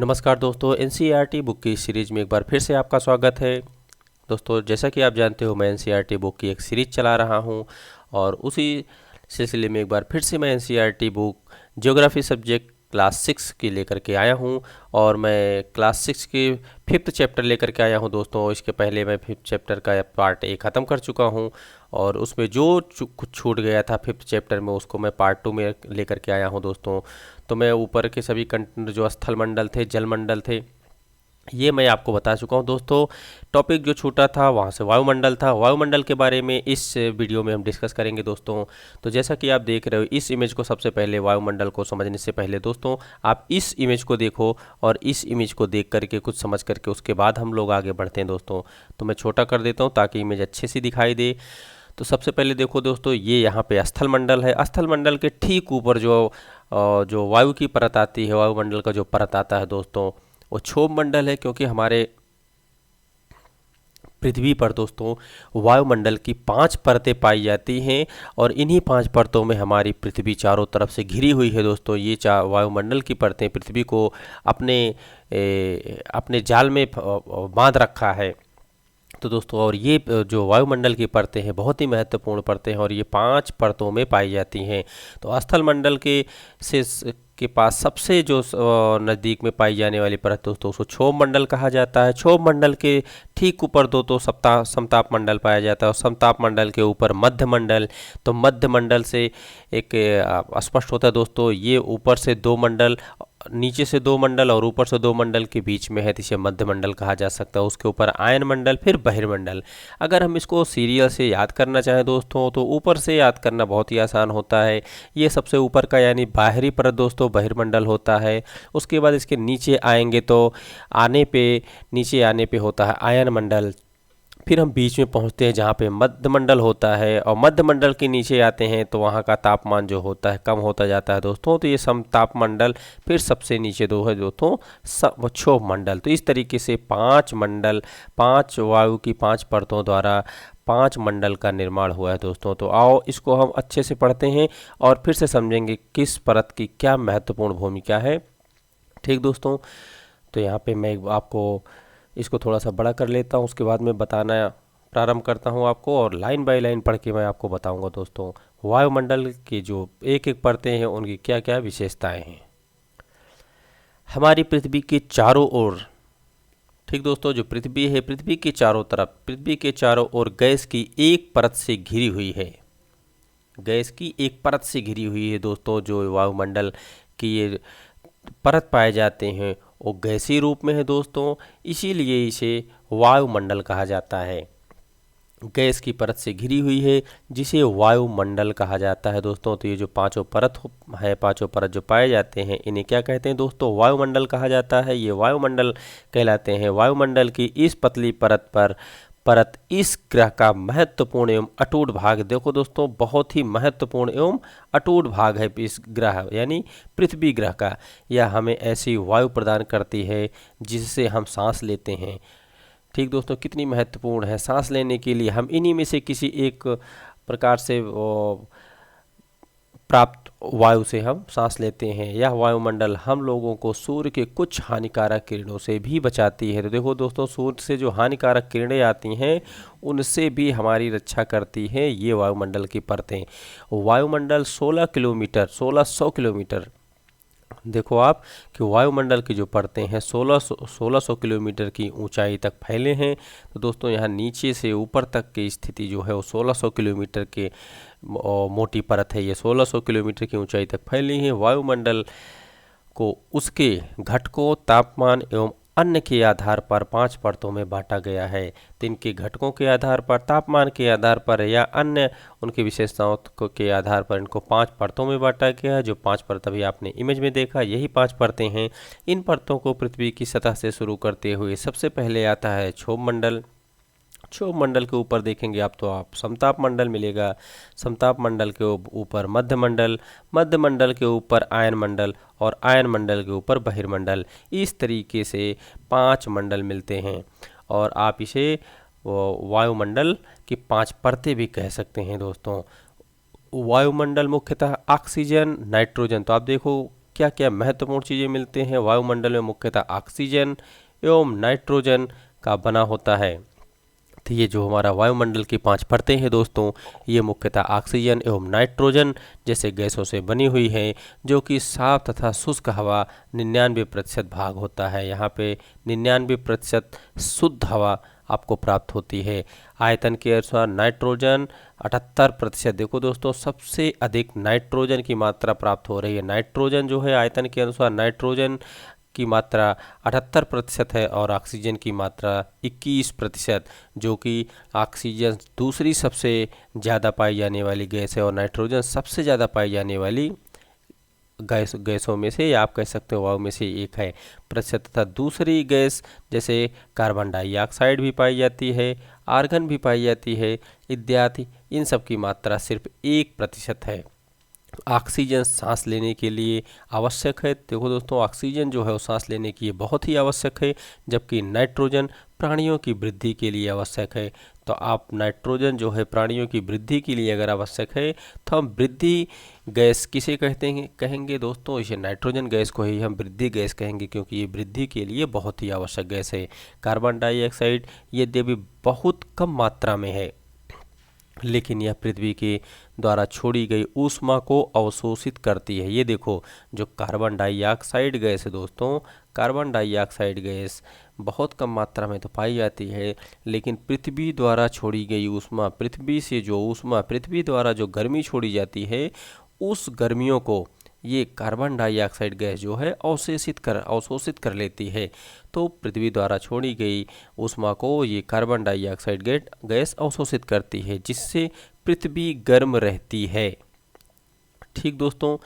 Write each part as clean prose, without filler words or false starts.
नमस्कार दोस्तों, NCERT book की सीरीज़ में एक बार फिर से आपका स्वागत है। दोस्तों, जैसा कि आप जानते हो, मैं एनसीईआरटी बुक की एक सीरीज़ चला रहा हूं और उसी सिलसिले में एक बार फिर से मैं NCERT book geography subject class 6 की लेकर के आया हूं और मैं क्लास 6 के 5th चैप्टर लेकर के आया हूं। दोस्तों, इसके पहले मैं 5th चैप्टर का पार्ट 1 ख़त्म कर चुका हूं और उसमें जो कुछ छूट गया था 5th चैप्टर में, उसको मैं पार्ट 2 में लेकर के आया हूं। दोस्तों, तो मैं ऊपर के सभी कंटेंट जो स्थल मंडल थे, जल मंडल थे, ये मैं आपको बता चुका हूँ। दोस्तों, टॉपिक जो छूटा था वहाँ से वायुमंडल था। वायुमंडल के बारे में इस वीडियो में हम डिस्कस करेंगे दोस्तों। तो जैसा कि आप देख रहे हो, इस इमेज को सबसे पहले वायुमंडल को समझने से पहले दोस्तों आप इस इमेज को देखो और इस इमेज को देख करके कुछ समझ करके उसके बाद हम लोग आगे बढ़ते हैं दोस्तों। तो मैं छोटा कर देता हूँ ताकि इमेज अच्छे से दिखाई दे। तो सबसे पहले देखो दोस्तों, ये यहाँ पे स्थल मंडल है। स्थल मंडल के ठीक ऊपर जो वायु की परत आती है, वायुमंडल का जो परत आता है दोस्तों, वो क्षोभ मंडल है। क्योंकि हमारे पृथ्वी पर दोस्तों वायुमंडल की 5 परतें पाई जाती हैं और इन्हीं 5 परतों में हमारी पृथ्वी चारों तरफ से घिरी हुई है दोस्तों। ये वायुमंडल की परतें पृथ्वी को अपने जाल में बांध रखा है। तो दोस्तों, और ये जो वायुमंडल की परतें हैं बहुत ही महत्वपूर्ण परतें हैं और ये 5 परतों में पाई जाती हैं। तो स्थल मंडल के पास सबसे जो नज़दीक में पाई जाने वाली परत दोस्तों, उसको क्षोभ मंडल कहा जाता है। क्षोभ मंडल के ठीक ऊपर दोस्तों समताप मंडल पाया जाता है और समताप मंडल के ऊपर मध्य मंडल। तो मध्य मंडल से एक स्पष्ट होता है दोस्तों, ये ऊपर से 2 मंडल, नीचे से 2 मंडल और ऊपर से 2 मंडल के बीच में है, तो इसे मध्य मंडल कहा जा सकता है। उसके ऊपर आयन मंडल, फिर बहिर्मंडल। अगर हम इसको सीरियल से याद करना चाहें दोस्तों, तो ऊपर से याद करना बहुत ही आसान होता है। ये सबसे ऊपर का यानी बाहरी परत दोस्तों बहिर्मंडल होता है। उसके बाद इसके नीचे आएंगे तो नीचे आने पे होता है आयन मंडल। फिर हम बीच में पहुंचते हैं जहाँ पे मध्य मंडल होता है और मध्य मंडल के नीचे आते हैं तो वहाँ का तापमान जो होता है कम होता जाता है दोस्तों। तो ये समताप मंडल, फिर सबसे नीचे दो है दोस्तों क्षोभ मंडल। तो इस तरीके से 5 मंडल, 5 वायु की 5 परतों द्वारा 5 मंडल का निर्माण हुआ है दोस्तों। तो आओ इसको हम अच्छे से पढ़ते हैं और फिर से समझेंगे किस परत की क्या महत्वपूर्ण भूमिका है। ठीक दोस्तों, तो यहाँ पे मैं आपको इसको थोड़ा सा बड़ा कर लेता हूँ, उसके बाद मैं बताना प्रारंभ करता हूँ आपको और लाइन बाय लाइन पढ़ के मैं आपको बताऊँगा दोस्तों वायुमंडल की जो एक एक परतें हैं उनकी क्या क्या विशेषताएं हैं हमारी पृथ्वी के चारों ओर। ठीक दोस्तों, जो पृथ्वी है, पृथ्वी के चारों तरफ, पृथ्वी के चारों ओर गैस की एक परत से घिरी हुई है। गैस की एक परत से घिरी हुई है दोस्तों। जो वायुमंडल की ये परत पाए जाते हैं वो गैसीय रूप में है दोस्तों, इसीलिए इसे वायुमंडल कहा जाता है। गैस की परत से घिरी हुई है जिसे वायुमंडल कहा जाता है दोस्तों। तो ये जो पांचों परत जो पाए जाते हैं इन्हें क्या कहते हैं दोस्तों? वायुमंडल कहा जाता है। ये वायुमंडल कहलाते हैं। वायुमंडल की इस पतली परत इस ग्रह का महत्वपूर्ण एवं अटूट भाग। देखो दोस्तों, बहुत ही महत्वपूर्ण एवं अटूट भाग है इस ग्रह यानी पृथ्वी ग्रह का। यह हमें ऐसी वायु प्रदान करती है जिससे हम सांस लेते हैं। ठीक दोस्तों, कितनी महत्वपूर्ण है सांस लेने के लिए। हम इन्हीं में से किसी एक प्रकार से प्राप्त वायु से हम सांस लेते हैं। यह वायुमंडल हम लोगों को सूर्य के कुछ हानिकारक किरणों से भी बचाती है। तो देखो दोस्तों, सूर्य से जो हानिकारक किरणें आती हैं उनसे भी हमारी रक्षा करती है ये वायुमंडल की परतें। वायुमंडल 1600 किलोमीटर, देखो आप कि वायुमंडल की जो परतें हैं 1600 किलोमीटर की ऊंचाई तक फैले हैं। तो दोस्तों, यहाँ नीचे से ऊपर तक की स्थिति जो है वो 1600 किलोमीटर के मोटी परत है। ये 1600 किलोमीटर की ऊंचाई तक फैली है। वायुमंडल को उसके घटकों, तापमान एवं अन्य के आधार पर 5 परतों में बांटा गया है। तो इनके घटकों के आधार पर, तापमान के आधार पर या अन्य उनकी विशेषताओं के आधार पर इनको 5 परतों में बांटा गया है। जो 5 परत अभी आपने इमेज में देखा, यही 5 परतें हैं। इन परतों को पृथ्वी की सतह से शुरू करते हुए सबसे पहले आता है क्षोभ मंडल। क्षोभ मंडल के ऊपर देखेंगे आप तो आप समताप मंडल मिलेगा। समताप मंडल के ऊपर मध्य मंडल, मध्य मंडल के ऊपर आयन मंडल और आयन मंडल के ऊपर बहिर्मंडल। इस तरीके से 5 मंडल मिलते हैं और आप इसे वायुमंडल की 5 परतें भी कह सकते हैं दोस्तों। वायुमंडल मुख्यतः ऑक्सीजन, नाइट्रोजन, तो आप देखो क्या क्या महत्वपूर्ण चीज़ें मिलते हैं। वायुमंडल में मुख्यतः ऑक्सीजन एवं नाइट्रोजन का बना होता है। तो ये जो हमारा वायुमंडल की 5 परतें हैं दोस्तों, ये मुख्यतः ऑक्सीजन एवं नाइट्रोजन जैसे गैसों से बनी हुई हैं, जो कि साफ तथा शुष्क हवा 99% भाग होता है। यहाँ पे 99% शुद्ध हवा आपको प्राप्त होती है। आयतन के अनुसार नाइट्रोजन 78%। देखो दोस्तों, सबसे अधिक नाइट्रोजन की मात्रा प्राप्त हो रही है। नाइट्रोजन जो है आयतन के अनुसार नाइट्रोजन की मात्रा 78% है और ऑक्सीजन की मात्रा 21%, जो कि ऑक्सीजन दूसरी सबसे ज़्यादा पाई जाने वाली गैस है और नाइट्रोजन सबसे ज़्यादा पाई जाने वाली गैसों में से, या आप कह सकते हो वायु में से एक है प्रतिशत। तथा दूसरी गैस जैसे कार्बन डाइऑक्साइड भी पाई जाती है, आर्गन भी पाई जाती है इत्यादि, इन सब की मात्रा सिर्फ 1% है। ऑक्सीजन सांस लेने के लिए आवश्यक है। देखो दोस्तों, ऑक्सीजन जो है वो सांस लेने के लिए बहुत ही आवश्यक है, जबकि नाइट्रोजन प्राणियों की वृद्धि के लिए आवश्यक है। तो आप नाइट्रोजन जो है प्राणियों की वृद्धि के लिए अगर आवश्यक है, तो हम वृद्धि गैस किसे कहेंगे दोस्तों, इसे नाइट्रोजन गैस को ही हम वृद्धि गैस कहेंगे, क्योंकि ये वृद्धि के लिए बहुत ही आवश्यक गैस है। कार्बन डाइऑक्साइड यद्यपि बहुत कम मात्रा में है, लेकिन यह पृथ्वी के द्वारा छोड़ी गई ऊष्मा को अवशोषित करती है। ये देखो, जो कार्बन डाइऑक्साइड गैस है दोस्तों, कार्बन डाइऑक्साइड गैस बहुत कम मात्रा में तो पाई जाती है, लेकिन पृथ्वी द्वारा छोड़ी गई ऊष्मा, पृथ्वी से जो ऊष्मा, पृथ्वी द्वारा जो गर्मी छोड़ी जाती है, उस गर्मियों को ये कार्बन डाइऑक्साइड गैस जो है अवशोषित कर लेती है। तो पृथ्वी द्वारा छोड़ी गई ऊष्मा को ये कार्बन डाइऑक्साइड गैस अवशोषित करती है, जिससे पृथ्वी गर्म रहती है। ठीक दोस्तों,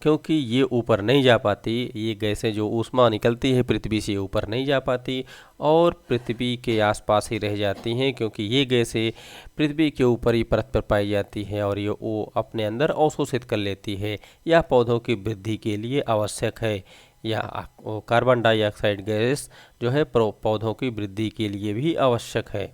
क्योंकि ये ऊपर नहीं जा पाती, ये गैसें जो ऊष्मा निकलती है पृथ्वी से ऊपर नहीं जा पाती और पृथ्वी के आसपास ही रह जाती हैं, क्योंकि ये गैसें पृथ्वी के ऊपर ही परत पर पाई जाती हैं और ये वो अपने अंदर अवशोषित कर लेती है। यह पौधों की वृद्धि के लिए आवश्यक है। या कार्बन डाइऑक्साइड गैस जो है पौधों की वृद्धि के लिए भी आवश्यक है।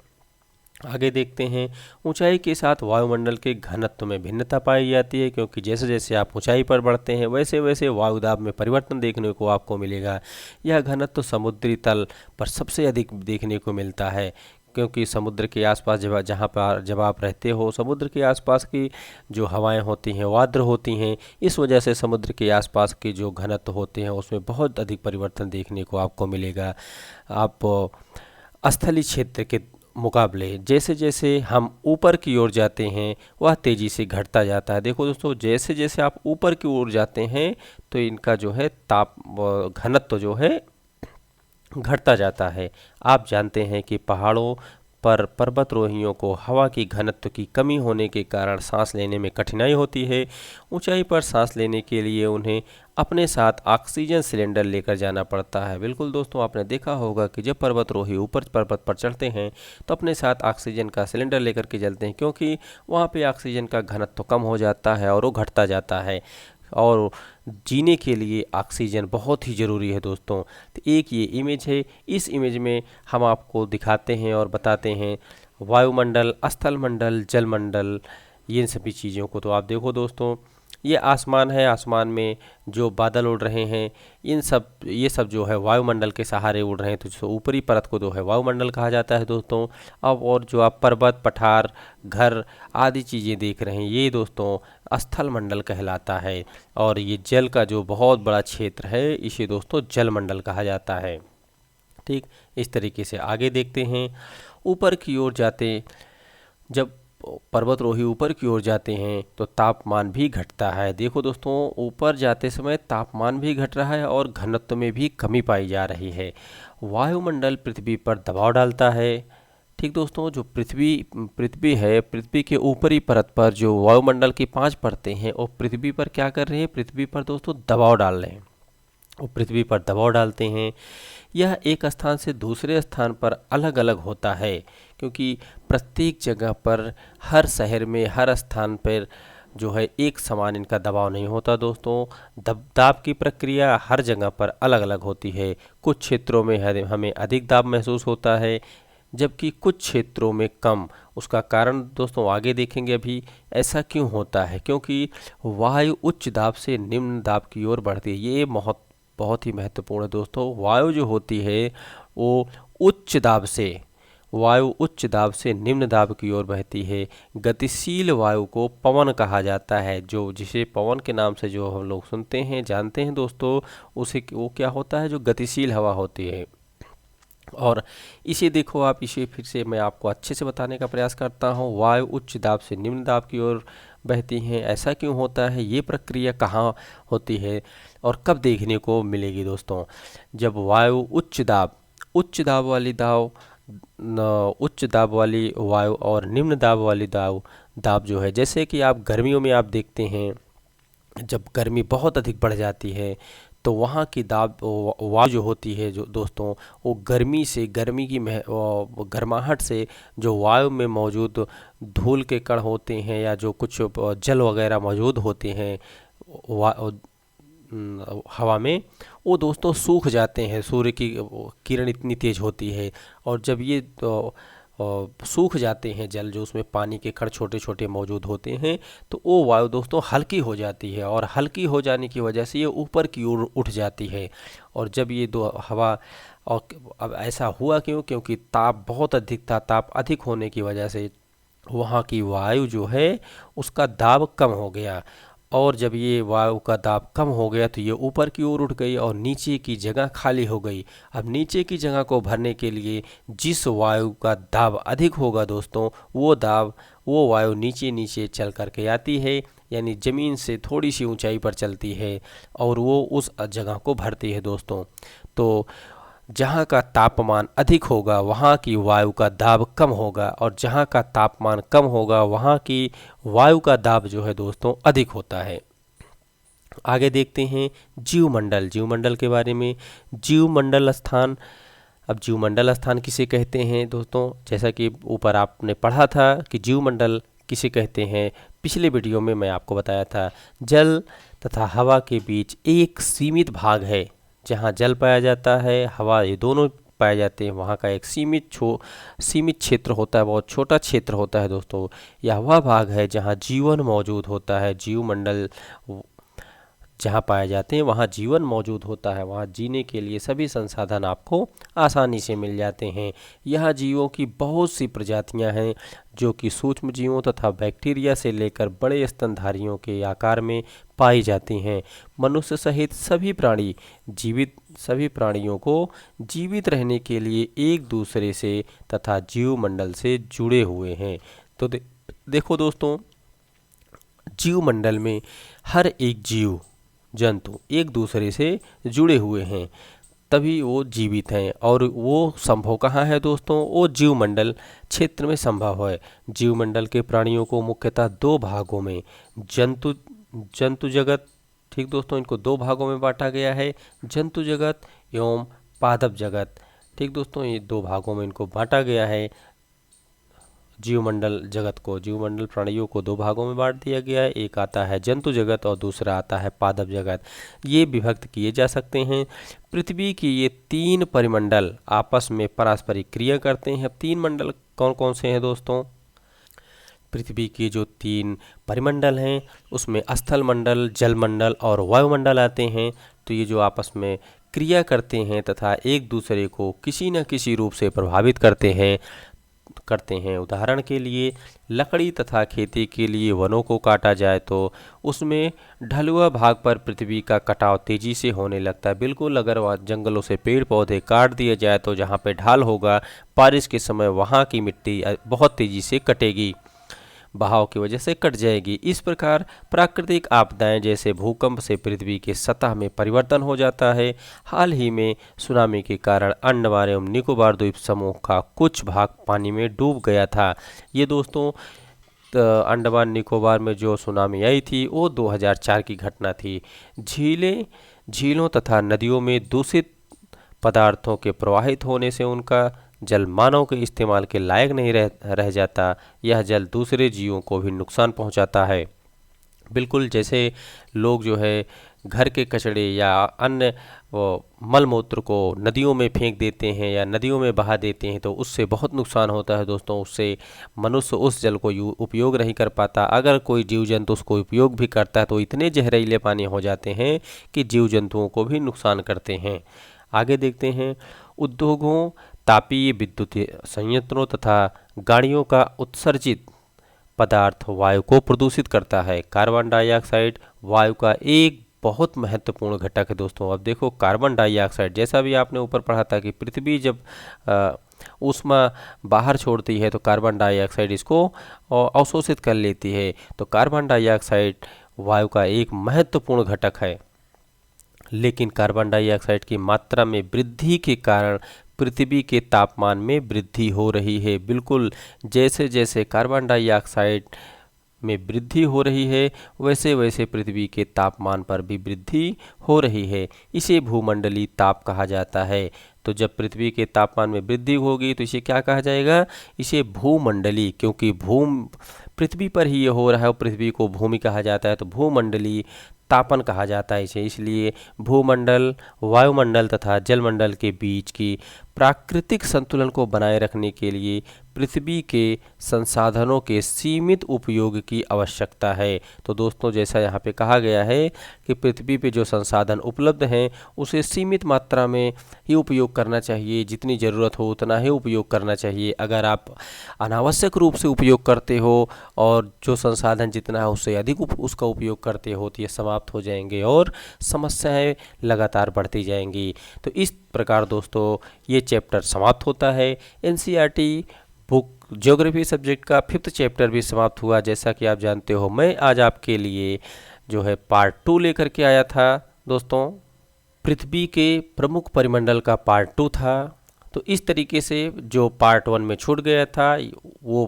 आगे देखते हैं, ऊंचाई के साथ वायुमंडल के घनत्व में भिन्नता पाई जाती है, क्योंकि जैसे जैसे आप ऊंचाई पर बढ़ते हैं वैसे वैसे वायुदाब में परिवर्तन देखने को आपको मिलेगा। यह घनत्व समुद्री तल पर सबसे अधिक देखने को मिलता है, क्योंकि समुद्र के आसपास जब आप रहते हो, समुद्र के आसपास की जो हवाएं होती हैं वो आर्द्र होती हैं। इस वजह से समुद्र के आसपास के जो घनत्व होते हैं उसमें बहुत अधिक परिवर्तन देखने को आपको मिलेगा। आप स्थलीय क्षेत्र के मुकाबले जैसे जैसे हम ऊपर की ओर जाते हैं वह तेज़ी से घटता जाता है। देखो दोस्तों, जैसे जैसे आप ऊपर की ओर जाते हैं तो इनका जो है घनत्व जो है घटता जाता है। आप जानते हैं कि पहाड़ों पर पर्वतारोहियों को हवा की घनत्व की कमी होने के कारण सांस लेने में कठिनाई होती है। ऊंचाई पर सांस लेने के लिए उन्हें अपने साथ ऑक्सीजन सिलेंडर लेकर जाना पड़ता है। बिल्कुल दोस्तों, आपने देखा होगा कि जब पर्वतारोही ऊपर पर्वत पर चढ़ते हैं तो अपने साथ ऑक्सीजन का सिलेंडर लेकर के चलते हैं, क्योंकि वहाँ पे ऑक्सीजन का घनत्व कम हो जाता है और वो घटता जाता है और जीने के लिए ऑक्सीजन बहुत ही ज़रूरी है दोस्तों। तो एक ये इमेज है, इस इमेज में हम आपको दिखाते हैं और बताते हैं वायुमंडल, स्थलमंडल, जलमंडल, ये सभी चीज़ों को। तो आप देखो दोस्तों, ये आसमान है, आसमान में जो बादल उड़ रहे हैं ये सब जो है वायुमंडल के सहारे उड़ रहे हैं, तो जो ऊपरी परत को जो है वायुमंडल कहा जाता है दोस्तों। अब और जो आप पर्वत, पठार, घर आदि चीज़ें देख रहे हैं ये दोस्तों स्थलमंडल कहलाता है, और ये जल का जो बहुत बड़ा क्षेत्र है इसे दोस्तों जलमंडल कहा जाता है। ठीक, इस तरीके से आगे देखते हैं। ऊपर की ओर जाते जब पर्वतारोही ऊपर की ओर जाते हैं तो तापमान भी घटता है। देखो दोस्तों, ऊपर जाते समय तापमान भी घट रहा है और घनत्व में भी कमी पाई जा रही है। वायुमंडल पृथ्वी पर दबाव डालता है। ठीक दोस्तों, जो पृथ्वी है, पृथ्वी के ऊपरी परत पर जो वायुमंडल की 5 परतें हैं वो पृथ्वी पर क्या कर रहे हैं, पृथ्वी पर दोस्तों दबाव डाल रहे हैं। वो पृथ्वी पर दबाव डालते हैं। यह एक स्थान से दूसरे स्थान पर अलग अलग होता है, क्योंकि प्रत्येक जगह पर, हर शहर में, हर स्थान पर जो है एक समान इनका दबाव नहीं होता दोस्तों। दाब की प्रक्रिया हर जगह पर अलग अलग होती है। कुछ क्षेत्रों में हमें अधिक दाब महसूस होता है, जबकि कुछ क्षेत्रों में कम। उसका कारण दोस्तों आगे देखेंगे अभी। ऐसा क्यों होता है? क्योंकि वायु उच्च दाब से निम्न दाब की ओर बढ़ती है। ये बहुत ही महत्वपूर्ण है दोस्तों। वायु जो होती है वो उच्च दाब से वायु उच्च दाब से निम्न दाब की ओर बहती है। गतिशील वायु को पवन कहा जाता है। जो जिसे पवन के नाम से जो हम लोग सुनते हैं, जानते हैं दोस्तों, उसे वो क्या होता है? जो गतिशील हवा होती है। और इसे देखो आप, इसे फिर से मैं आपको अच्छे से बताने का प्रयास करता हूँ। वायु उच्च दाब से निम्न दाब की ओर बहती हैं। ऐसा क्यों होता है? ये प्रक्रिया कहाँ होती है और कब देखने को मिलेगी दोस्तों? जब वायु उच्च दाब वाली उच्च दाब वाली वायु और निम्न दाब वाली दाब जो है, जैसे कि आप गर्मियों में आप देखते हैं, जब गर्मी बहुत अधिक बढ़ जाती है तो वहाँ की वायु जो होती है जो दोस्तों, वो गर्मी की गर्माहट से जो वायु में मौजूद धूल के कण होते हैं या जो कुछ जल वगैरह मौजूद होते हैं हवा में, वो दोस्तों सूख जाते हैं। सूर्य की किरण इतनी तेज होती है, और जब ये सूख जाते हैं जल, जो उसमें पानी के कण छोटे छोटे मौजूद होते हैं, तो वो वायु दोस्तों हल्की हो जाती है, और हल्की हो जाने की वजह से ये ऊपर की ओर उठ जाती है। और जब ये दो हवा और अब ऐसा हुआ क्यों? क्योंकि ताप बहुत अधिक था। ताप अधिक होने की वजह से वहाँ की वायु जो है उसका दाब कम हो गया, और जब ये वायु का दाब कम हो गया तो ये ऊपर की ओर उठ गई और नीचे की जगह खाली हो गई। अब नीचे की जगह को भरने के लिए जिस वायु का दाब अधिक होगा दोस्तों, वो वायु नीचे नीचे चल करके आती है, यानी ज़मीन से थोड़ी सी ऊंचाई पर चलती है, और वो उस जगह को भरती है दोस्तों। तो जहाँ का तापमान अधिक होगा वहाँ की वायु का दाब कम होगा, और जहाँ का तापमान कम होगा वहाँ की वायु का दाब जो है दोस्तों अधिक होता है। आगे देखते हैं जीवमंडल के बारे में। जीवमंडल स्थान अब जीवमंडल स्थान किसे कहते हैं दोस्तों? जैसा कि ऊपर आपने पढ़ा था कि जीवमंडल किसे कहते हैं, पिछले वीडियो में मैं आपको बताया था। जल तथा हवा के बीच एक सीमित भाग है जहाँ जल पाया जाता है, हवा, ये दोनों पाए जाते हैं। वहाँ का एक सीमित क्षेत्र होता है, बहुत छोटा क्षेत्र होता है दोस्तों। यह वह भाग है जहाँ जीवन मौजूद होता है। जीवमंडल जहाँ पाए जाते हैं वहाँ जीवन मौजूद होता है। वहाँ जीने के लिए सभी संसाधन आपको आसानी से मिल जाते हैं। यहाँ जीवों की बहुत सी प्रजातियाँ हैं जो कि सूक्ष्म जीवों तथा बैक्टीरिया से लेकर बड़े स्तनधारियों के आकार में पाई जाती हैं। मनुष्य सहित सभी प्राणियों को जीवित रहने के लिए एक दूसरे से तथा जीवमंडल से जुड़े हुए हैं। तो देखो दोस्तों, जीवमंडल में हर एक जीव जंतु एक दूसरे से जुड़े हुए हैं, तभी वो जीवित हैं। और वो संभव कहाँ है दोस्तों? वो जीवमंडल क्षेत्र में संभव है। जीवमंडल के प्राणियों को मुख्यतः दो भागों में जंतु जगत, ठीक दोस्तों, इनको दो भागों में बांटा गया है, जंतु जगत एवं पादप जगत। ठीक दोस्तों, ये दो भागों में इनको बांटा गया है। जीवमंडल प्राणियों को दो भागों में बांट दिया गया है। एक आता है जंतु जगत और दूसरा आता है पादप जगत। ये विभक्त किए जा सकते हैं। पृथ्वी की ये तीन परिमंडल आपस में पारस्परिक क्रिया करते हैं। अब तीन मंडल कौन कौन से हैं दोस्तों? पृथ्वी के जो तीन परिमंडल हैं उसमें स्थल मंडल, जल मंडल और वायुमंडल आते हैं। तो ये जो आपस में क्रिया करते हैं तथा एक दूसरे को किसी न किसी रूप से प्रभावित करते हैं। उदाहरण के लिए लकड़ी तथा खेती के लिए वनों को काटा जाए तो उसमें ढलुआ भाग पर पृथ्वी का कटाव तेजी से होने लगता है। बिल्कुल, अगर वह जंगलों से पेड़ पौधे काट दिए जाए तो जहाँ पे ढाल होगा, बारिश के समय वहाँ की मिट्टी बहुत तेजी से कटेगी, बहाव की वजह से कट जाएगी। इस प्रकार प्राकृतिक आपदाएं जैसे भूकंप से पृथ्वी के सतह में परिवर्तन हो जाता है। हाल ही में सुनामी के कारण अंडमान एवं निकोबार द्वीप समूह का कुछ भाग पानी में डूब गया था। ये दोस्तों अंडमान निकोबार में जो सुनामी आई थी वो 2004 की घटना थी। झीलों तथा नदियों में दूषित पदार्थों के प्रवाहित होने से उनका जल मानव के इस्तेमाल के लायक नहीं रह जाता। यह जल दूसरे जीवों को भी नुकसान पहुंचाता है। बिल्कुल, जैसे लोग जो है घर के कचरे या अन्य मल मूत्र को नदियों में फेंक देते हैं या नदियों में बहा देते हैं तो उससे बहुत नुकसान होता है दोस्तों। उससे मनुष्य उस जल को उपयोग नहीं कर पाता। अगर कोई जीव जंतु उसको उपयोग भी करता है तो इतने जहरीले पानी हो जाते हैं कि जीव जंतुओं को भी नुकसान करते हैं। आगे देखते हैं, उद्योगों, तापीय विद्युत संयंत्रों तथा गाड़ियों का उत्सर्जित पदार्थ वायु को प्रदूषित करता है। कार्बन डाइऑक्साइड वायु का एक बहुत महत्वपूर्ण घटक है दोस्तों। अब देखो, कार्बन डाइऑक्साइड, जैसा भी आपने ऊपर पढ़ा था कि पृथ्वी जब ऊष्मा बाहर छोड़ती है तो कार्बन डाइऑक्साइड इसको अवशोषित कर लेती है। तो कार्बन डाइऑक्साइड वायु का एक महत्वपूर्ण घटक है, लेकिन कार्बन डाइऑक्साइड की मात्रा में वृद्धि के कारण पृथ्वी के तापमान में वृद्धि हो रही है। बिल्कुल जैसे जैसे कार्बन डाइऑक्साइड में वृद्धि हो रही है वैसे वैसे पृथ्वी के तापमान पर भी वृद्धि हो रही है। इसे भूमंडलीय ताप कहा जाता है। तो जब पृथ्वी के तापमान में वृद्धि होगी तो इसे क्या कहा जाएगा? इसे भूमंडलीय, क्योंकि पृथ्वी पर ही ये हो रहा है और पृथ्वी को भूमि कहा जाता है तो भूमंडलीय तापन कहा जाता है इसे। इसलिए भूमंडल, वायुमंडल तथा जलमंडल के बीच की प्राकृतिक संतुलन को बनाए रखने के लिए पृथ्वी के संसाधनों के सीमित उपयोग की आवश्यकता है। तो दोस्तों, जैसा यहाँ पे कहा गया है कि पृथ्वी पे जो संसाधन उपलब्ध हैं उसे सीमित मात्रा में ही उपयोग करना चाहिए, जितनी ज़रूरत हो उतना ही उपयोग करना चाहिए। अगर आप अनावश्यक रूप से उपयोग करते हो और जो संसाधन जितना है उससे अधिक उसका उपयोग करते हो तो ये समाप्त हो जाएंगे और समस्याएं लगातार बढ़ती जाएंगी। तो इस प्रकार दोस्तों ये चैप्टर समाप्त होता है। एनसीईआरटी बुक ज्योग्राफी सब्जेक्ट का 5th चैप्टर भी समाप्त हुआ। जैसा कि आप जानते हो, मैं आज आपके लिए जो है पार्ट 2 लेकर के आया था दोस्तों। पृथ्वी के प्रमुख परिमंडल का पार्ट 2 था। तो इस तरीके से जो पार्ट 1 में छूट गया था वो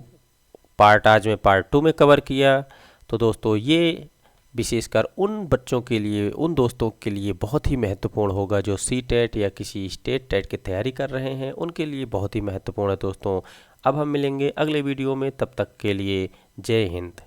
पार्ट आज मैं पार्ट 2 में कवर किया। तो दोस्तों ये विशेषकर उन बच्चों के लिए, उन दोस्तों के लिए बहुत ही महत्वपूर्ण होगा जो सीटेट या किसी स्टेट टेट की तैयारी कर रहे हैं, उनके लिए बहुत ही महत्वपूर्ण है दोस्तों। अब हम मिलेंगे अगले वीडियो में, तब तक के लिए जय हिंद।